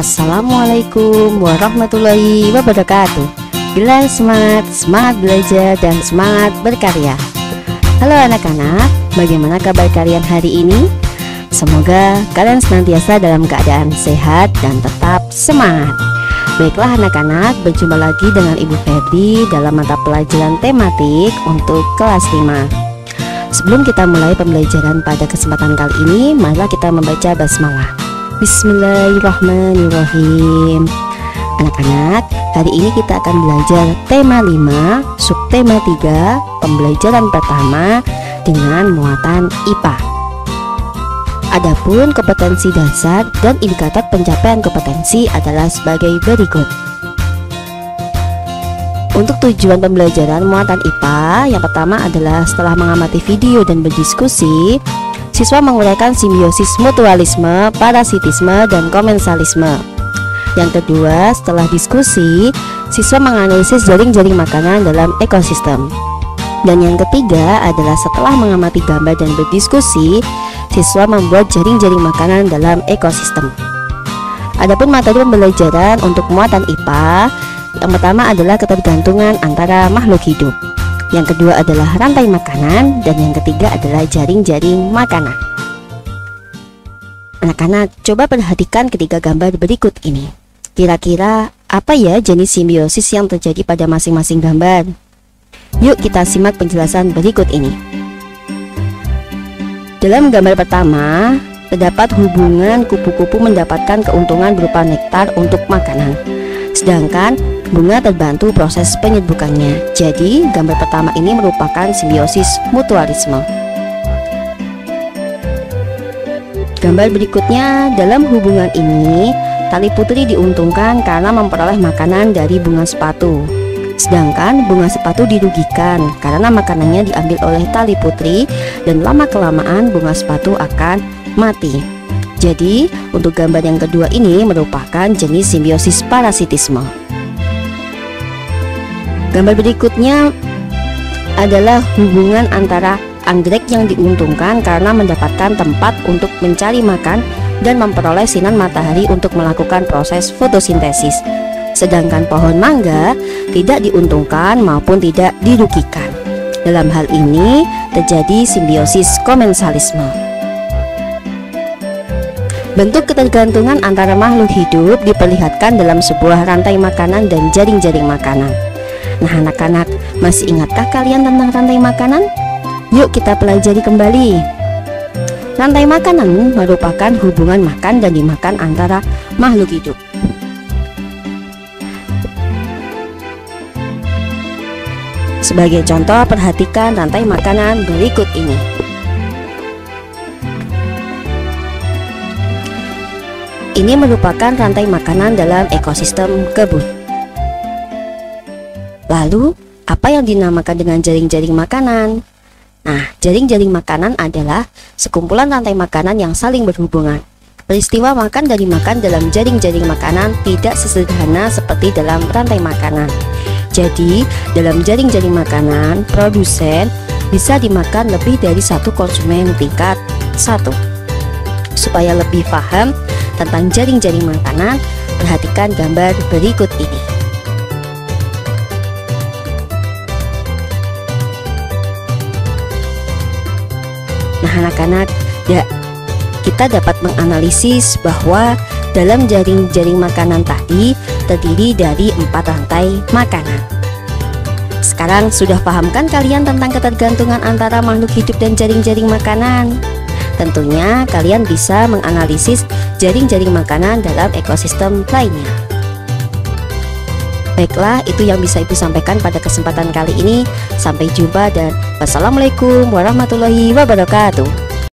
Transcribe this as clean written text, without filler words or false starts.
Assalamualaikum warahmatullahi wabarakatuh. Bila semangat, semangat belajar dan semangat berkarya. Halo anak-anak, bagaimana kabar kalian hari ini? Semoga kalian senantiasa dalam keadaan sehat dan tetap semangat. Baiklah anak-anak, berjumpa lagi dengan Ibu Febri dalam mata pelajaran tematik untuk kelas 5. Sebelum kita mulai pembelajaran pada kesempatan kali ini, marilah kita membaca basmalah. Bismillahirrahmanirrahim. Anak-anak, hari ini kita akan belajar tema 5, subtema 3, pembelajaran pertama dengan muatan IPA. Adapun kompetensi dasar dan indikator pencapaian kompetensi adalah sebagai berikut. Untuk tujuan pembelajaran muatan IPA, yang pertama adalah setelah mengamati video dan berdiskusi, siswa menguraikan simbiosis mutualisme, parasitisme, dan komensalisme. Yang kedua, setelah diskusi, siswa menganalisis jaring-jaring makanan dalam ekosistem. Dan yang ketiga adalah setelah mengamati gambar dan berdiskusi, siswa membuat jaring-jaring makanan dalam ekosistem. Adapun materi pembelajaran untuk muatan IPA, yang pertama adalah ketergantungan antara makhluk hidup. Yang kedua adalah rantai makanan, dan yang ketiga adalah jaring-jaring makanan. Anak-anak, coba perhatikan ketiga gambar berikut ini. Kira-kira apa ya jenis simbiosis yang terjadi pada masing-masing gambar? Yuk kita simak penjelasan berikut ini. Dalam gambar pertama, terdapat hubungan kupu-kupu mendapatkan keuntungan berupa nektar untuk makanan, sedangkan bunga terbantu proses penyerbukannya. Jadi, gambar pertama ini merupakan simbiosis mutualisme. Gambar berikutnya, dalam hubungan ini, tali putri diuntungkan karena memperoleh makanan dari bunga sepatu, sedangkan bunga sepatu dirugikan karena makanannya diambil oleh tali putri dan lama-kelamaan bunga sepatu akan mati. Jadi, untuk gambar yang kedua ini merupakan jenis simbiosis parasitisme. Gambar berikutnya adalah hubungan antara anggrek yang diuntungkan karena mendapatkan tempat untuk mencari makan dan memperoleh sinar matahari untuk melakukan proses fotosintesis. Sedangkan pohon mangga tidak diuntungkan maupun tidak dirugikan. Dalam hal ini terjadi simbiosis komensalisme. Bentuk ketergantungan antara makhluk hidup diperlihatkan dalam sebuah rantai makanan dan jaring-jaring makanan. Nah anak-anak, masih ingatkah kalian tentang rantai makanan? Yuk kita pelajari kembali. Rantai makanan merupakan hubungan makan dan dimakan antara makhluk hidup. Sebagai contoh, perhatikan rantai makanan berikut ini. Ini merupakan rantai makanan dalam ekosistem kebun. Lalu, apa yang dinamakan dengan jaring-jaring makanan? Nah, jaring-jaring makanan adalah sekumpulan rantai makanan yang saling berhubungan. Peristiwa makan dan dimakan dalam jaring-jaring makanan tidak sesederhana seperti dalam rantai makanan. Jadi, dalam jaring-jaring makanan, produsen bisa dimakan lebih dari satu konsumen tingkat 1. Supaya lebih paham tentang jaring-jaring makanan, perhatikan gambar berikut ini. Nah anak-anak, kita dapat menganalisis bahwa dalam jaring-jaring makanan tadi terdiri dari 4 rantai makanan. Sekarang sudah pahamkan kalian tentang ketergantungan antara makhluk hidup dan jaring-jaring makanan? Tentunya kalian bisa menganalisis jaring-jaring makanan dalam ekosistem lainnya. Baiklah, itu yang bisa Ibu sampaikan pada kesempatan kali ini. Sampai jumpa dan wassalamualaikum warahmatullahi wabarakatuh.